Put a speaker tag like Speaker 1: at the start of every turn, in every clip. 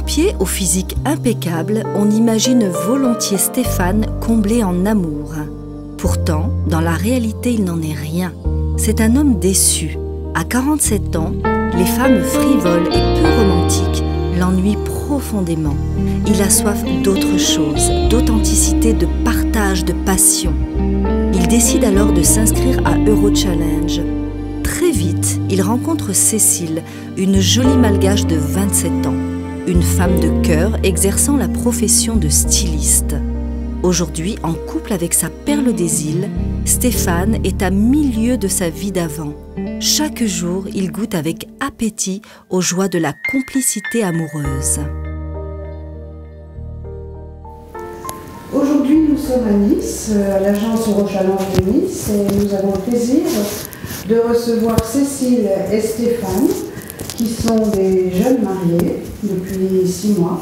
Speaker 1: pompier au physique impeccable, on imagine volontiers Stéphane comblé en amour. Pourtant, dans la réalité, il n'en est rien. C'est un homme déçu. À 47 ans, les femmes frivoles et peu romantiques l'ennuient profondément. Il a soif d'autre chose, d'authenticité, de partage, de passion. Il décide alors de s'inscrire à Eurochallenge. Très vite, il rencontre Cécile, une jolie malgache de 27 ans, une femme de cœur exerçant la profession de styliste. Aujourd'hui, en couple avec sa perle des îles, Stéphane est à milieu de sa vie d'avant. Chaque jour, il goûte avec appétit aux joies de la complicité amoureuse.
Speaker 2: Aujourd'hui, nous sommes à Nice, à l'agence Eurochallenge de Nice, et nous avons le plaisir de recevoir Cécile et Stéphane, qui sont des jeunes mariés depuis 6 mois.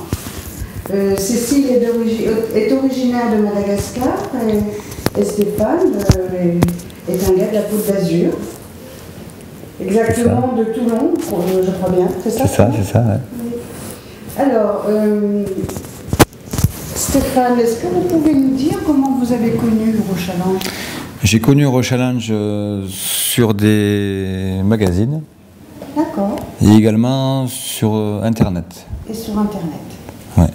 Speaker 2: Cécile est originaire de Madagascar et Stéphane est un gars de la Côte d'Azur. Exactement, de Toulon, je crois bien. C'est ça?
Speaker 3: C'est ça, ouais.
Speaker 2: Alors, Stéphane, est-ce que vous pouvez nous dire comment vous avez connu Eurochallenge?
Speaker 3: J'ai connu Eurochallenge sur des magazines.
Speaker 2: D'accord.
Speaker 3: Et également sur Internet.
Speaker 2: Et sur Internet.
Speaker 3: Ouais.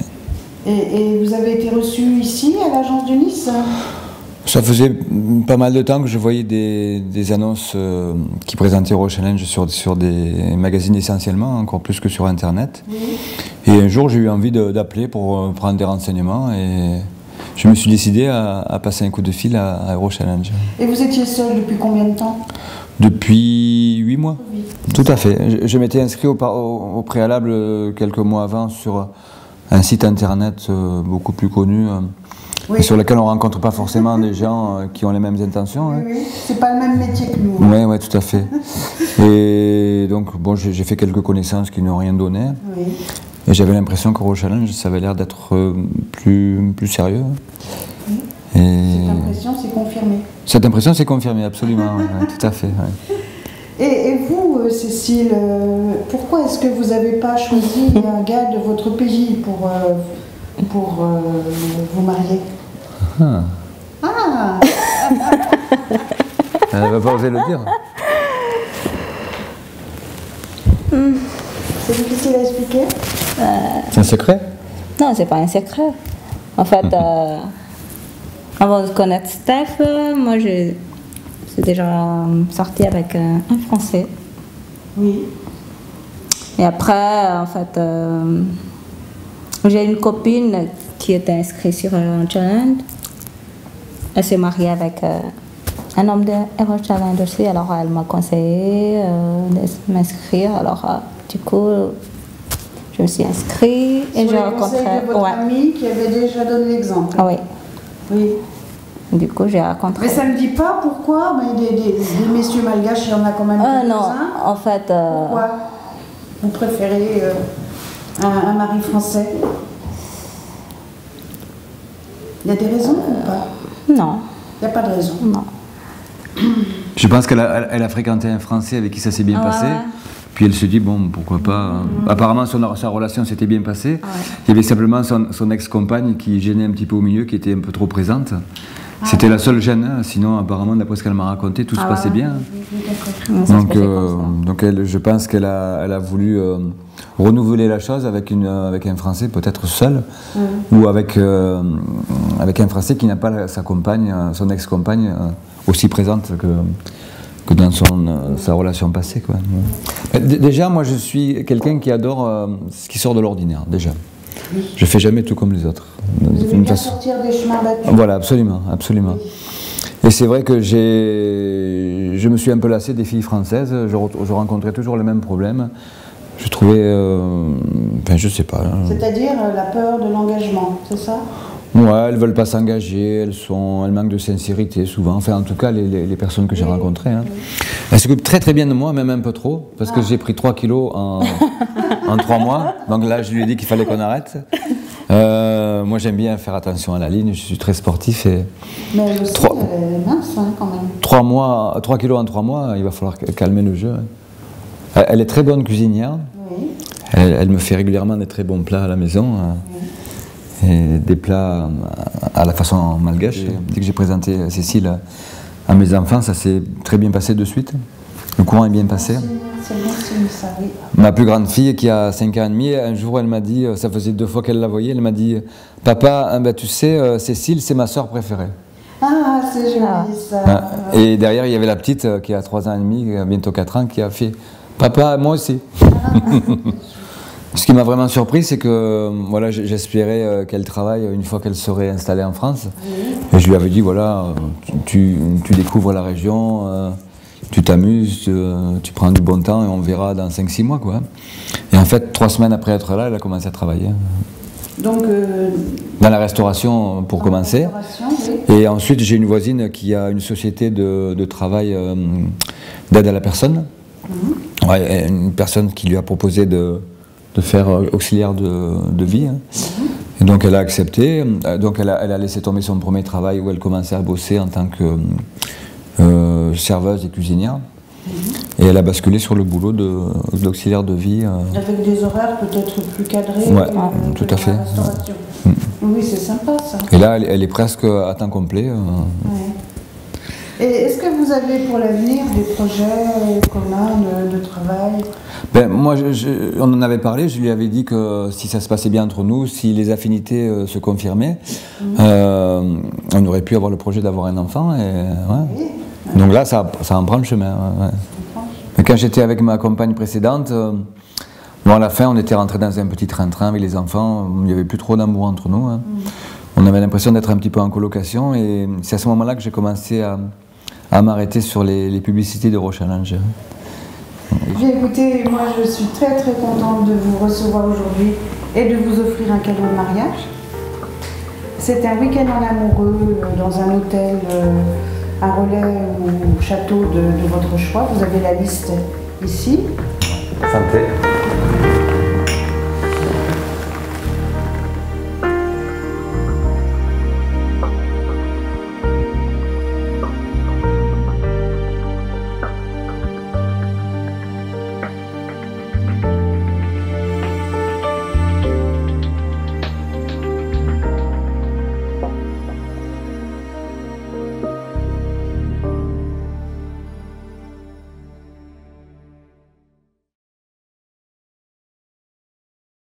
Speaker 2: Et vous avez été reçu ici, à l'agence de Nice?
Speaker 3: Ça faisait pas mal de temps que je voyais des annonces qui présentaient Eurochallenge sur des magazines essentiellement, encore plus que sur Internet. Oui. Et un jour, j'ai eu envie d'appeler pour prendre des renseignements et je me suis décidé à passer un coup de fil à Eurochallenge.
Speaker 2: Et vous étiez seul depuis combien de temps?
Speaker 3: Depuis 8 mois.
Speaker 2: Oui.
Speaker 3: Tout à fait. Je m'étais inscrit au préalable quelques mois avant sur un site Internet beaucoup plus connu. Oui. Sur lequel on ne rencontre pas forcément des gens qui ont les mêmes intentions.
Speaker 2: Oui, oui. C'est pas le même métier que nous.
Speaker 3: Oui, ouais, tout à fait. Et donc, bon, j'ai fait quelques connaissances qui n'ont rien donné. Oui. Et j'avais l'impression qu'Eurochallenge, ça avait l'air d'être plus sérieux.
Speaker 2: Oui.
Speaker 3: Et
Speaker 2: cette impression s'est confirmée.
Speaker 3: Cette impression s'est confirmée, absolument. Ouais, tout à fait. Ouais.
Speaker 2: Et vous, Cécile, pourquoi est-ce que vous n'avez pas choisi un gars de votre pays pour vous marier? Ah.
Speaker 3: Elle ne va pas oser le dire.
Speaker 2: C'est difficile à expliquer?
Speaker 3: C'est un secret?
Speaker 4: Non, c'est pas un secret. En fait, avant de connaître Steph, moi j'ai déjà sorti avec un Français.
Speaker 2: Oui.
Speaker 4: Et après, en fait, j'ai une copine qui était inscrite sur Eurochallenge. Elle s'est mariée avec un homme de Eurochallenge aussi, alors elle m'a conseillé de m'inscrire. Alors, du coup, je me suis inscrite et j'ai rencontré
Speaker 2: de votre ami qui avait déjà donné l'exemple.
Speaker 4: Ah oui.
Speaker 2: Oui.
Speaker 4: Du coup, j'ai rencontré.
Speaker 2: Mais ça ne me dit pas pourquoi, mais des messieurs malgaches, il y en a quand même quelques-uns.
Speaker 4: Non, en fait.
Speaker 2: Pourquoi vous préférez un mari français? Il y a des raisons ou pas?
Speaker 4: Non.
Speaker 2: Il n'y a pas de raison?
Speaker 4: Non.
Speaker 3: Je pense qu'elle a fréquenté un Français avec qui ça s'est bien passé. Ouais. Puis elle se dit, bon, pourquoi pas. Apparemment, sa relation s'était bien passée. Ouais. Il y avait simplement son ex-compagne qui gênait un petit peu au milieu, qui était un peu trop présente. C'était la seule gêne, hein. Sinon, apparemment, d'après ce qu'elle m'a raconté, tout se passait bien. Donc je pense qu'elle a voulu renouveler la chose avec un Français, peut-être seul, ou avec un Français qui n'a pas sa compagne, son ex-compagne, aussi présente que dans sa relation passée, quoi. Déjà, moi, je suis quelqu'un qui adore ce qui sort de l'ordinaire, déjà. Oui. Je fais jamais tout comme les autres.
Speaker 2: Vous devez bien sortir des chemins battus.
Speaker 3: Voilà, absolument, absolument. Oui. Et c'est vrai que je me suis un peu lassé des filles françaises. Je rencontrais toujours les mêmes problèmes. Je trouvais, enfin, je sais pas.
Speaker 2: C'est-à-dire la peur de l'engagement, c'est ça?
Speaker 3: Ouais, elles veulent pas s'engager, elles manquent de sincérité souvent. Enfin, en tout cas, les personnes que j'ai rencontrées. Hein. Elles s'occupent très très bien de moi, même un peu trop, parce que j'ai pris 3 kilos en 3 mois. Donc là, je lui ai dit qu'il fallait qu'on arrête. Moi, j'aime bien faire attention à la ligne, je suis très sportif. Et
Speaker 2: mais elle aussi, elle est mince hein, quand même.
Speaker 3: 3 kilos en 3 mois, il va falloir calmer le jeu. Elle est très bonne cuisinière.
Speaker 2: Oui.
Speaker 3: Elle me fait régulièrement des très bons plats à la maison, et des plats à la façon malgache. Dès que j'ai présenté Cécile à mes enfants, ça s'est très bien passé de suite. Le courant est bien passé. Ma plus grande fille, qui a 5 ans et demi, un jour elle m'a dit, ça faisait 2 fois qu'elle la voyait, elle m'a dit « Papa, ben, tu sais, Cécile, c'est ma soeur préférée. »
Speaker 2: Ah, c'est joli ça.
Speaker 3: Et derrière, il y avait la petite qui a 3 ans et demi, bientôt 4 ans, qui a fait « Papa, moi aussi. » Ce qui m'a vraiment surpris, c'est que voilà, j'espérais qu'elle travaille une fois qu'elle serait installée en France. Et je lui avais dit, voilà, tu découvres la région, tu t'amuses, tu prends du bon temps et on verra dans 5-6 mois, quoi. Et en fait, 3 semaines après être là, elle a commencé à travailler.
Speaker 2: Donc,
Speaker 3: dans la restauration, pour commencer. Oui. Et ensuite, j'ai une voisine qui a une société de travail d'aide à la personne. Ouais, une personne qui lui a proposé de faire auxiliaire de vie. Hein. Et donc elle a accepté. Donc elle a laissé tomber son premier travail où elle commençait à bosser en tant que serveuse et cuisinière. Et elle a basculé sur le boulot d'auxiliaire de vie.
Speaker 2: Avec des horaires peut-être plus cadrés
Speaker 3: tout à fait.
Speaker 2: La restauration. Oui, c'est sympa ça.
Speaker 3: Et là, elle est presque à temps complet.
Speaker 2: Et est-ce que vous avez pour l'avenir des projets communs de travail?
Speaker 3: Ben, moi, on en avait parlé, je lui avais dit que si ça se passait bien entre nous, si les affinités se confirmaient, on aurait pu avoir le projet d'avoir un enfant. Et, ouais. Donc là, ça en prend le chemin. Ouais. Mais quand j'étais avec ma compagne précédente, bon, à la fin, on était rentrés dans un petit train-train avec les enfants, il n'y avait plus trop d'amour entre nous. Hein. On avait l'impression d'être un petit peu en colocation et c'est à ce moment-là que j'ai commencé à m'arrêter sur les publicités d'Eurochallenge.
Speaker 2: Bien, écoutez, moi je suis très très contente de vous recevoir aujourd'hui et de vous offrir un cadeau de mariage. C'est un week-end en amoureux dans un hôtel à Relais ou château de votre choix. Vous avez la liste ici.
Speaker 3: Santé.